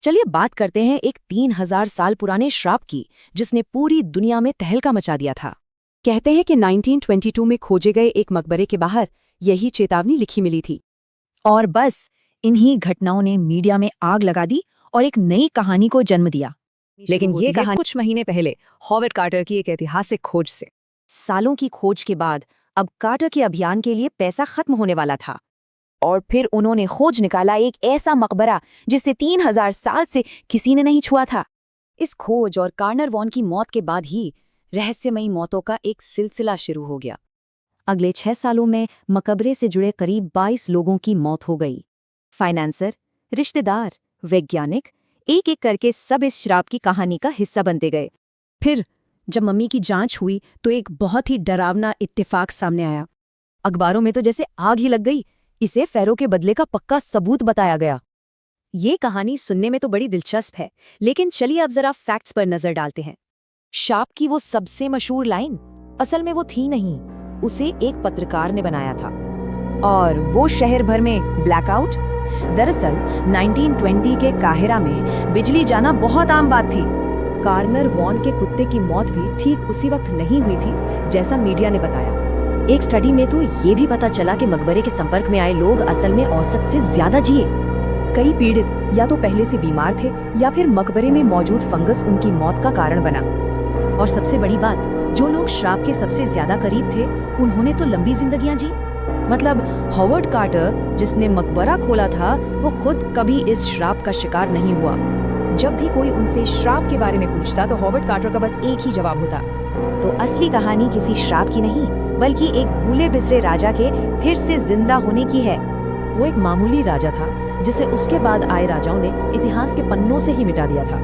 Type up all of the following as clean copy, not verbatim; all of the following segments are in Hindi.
चलिए बात करते हैं एक 3000 साल पुराने श्राप की, जिसने पूरी दुनिया में तहलका मचा दिया था। कहते हैं कि 1922 में खोजे गए एक मकबरे के बाहर यही चेतावनी लिखी मिली थी। और बस इन्हीं घटनाओं ने मीडिया में आग लगा दी और एक नई कहानी को जन्म दिया। लेकिन ये कहानी कुछ महीने पहले हॉवर्ड कार्टर की एक ऐतिहासिक खोज से। सालों की खोज के बाद अब कार्टर के अभियान के लिए पैसा खत्म होने वाला था, और फिर उन्होंने खोज निकाला एक ऐसा मकबरा जिसे 3000 साल से किसी ने नहीं छुआ था। इस खोज और कार्टर वॉन की मौत के बाद ही रहस्यमयी मौतों का एक सिलसिला शुरू हो गया। अगले 6 सालों में मकबरे से जुड़े करीब 22 लोगों की मौत हो गई। फाइनेंसर, रिश्तेदार, वैज्ञानिक, एक एक करके सब इस श्राप की कहानी का हिस्सा बनते गए। फिर जब मम्मी की जांच हुई तो एक बहुत ही डरावना इत्तेफाक सामने आया। अखबारों में तो जैसे आग ही लग गई। इसे फेरो के बदले का पक्का सबूत बताया गया। ये कहानी सुनने में तो बड़ी दिलचस्प है, लेकिन चलिए अब जरा फैक्ट्स पर नजर डालते हैं। शाप की वो सबसे मशहूर लाइन असल में वो थी नहीं, उसे एक पत्रकार ने बनाया था। और वो शहर भर में ब्लैकआउट। दरअसल 1920 के काहिरा में बिजली जाना बहुत आम बात थी। कार्टर वॉन के कुत्ते की मौत भी ठीक उसी वक्त नहीं हुई थी जैसा मीडिया ने बताया। एक स्टडी में तो ये भी पता चला कि मकबरे के संपर्क में आए लोग असल में औसत से ज्यादा जिए। कई पीड़ित या तो पहले से बीमार थे या फिर मकबरे में मौजूद फंगस उनकी मौत का कारण बना। और सबसे बड़ी बात, जो लोग श्राप के सबसे ज्यादा करीब थे उन्होंने तो लंबी जिंदगियां जी। मतलब हॉवर्ड कार्टर जिसने मकबरा खोला था, वो खुद कभी इस श्राप का शिकार नहीं हुआ। जब भी कोई उनसे श्राप के बारे में पूछता तो हॉवर्ड कार्टर का बस एक ही जवाब होता, तो असली कहानी किसी श्राप की नहीं बल्कि एक भूले बिसरे राजा के फिर से जिंदा होने की है। वो एक मामूली राजा था जिसे उसके बाद आए राजाओं ने इतिहास के पन्नों से ही मिटा दिया था।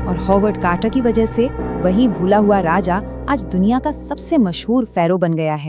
और हॉवर्ड कार्टर की वजह से वही भूला हुआ राजा आज दुनिया का सबसे मशहूर फेरो बन गया है।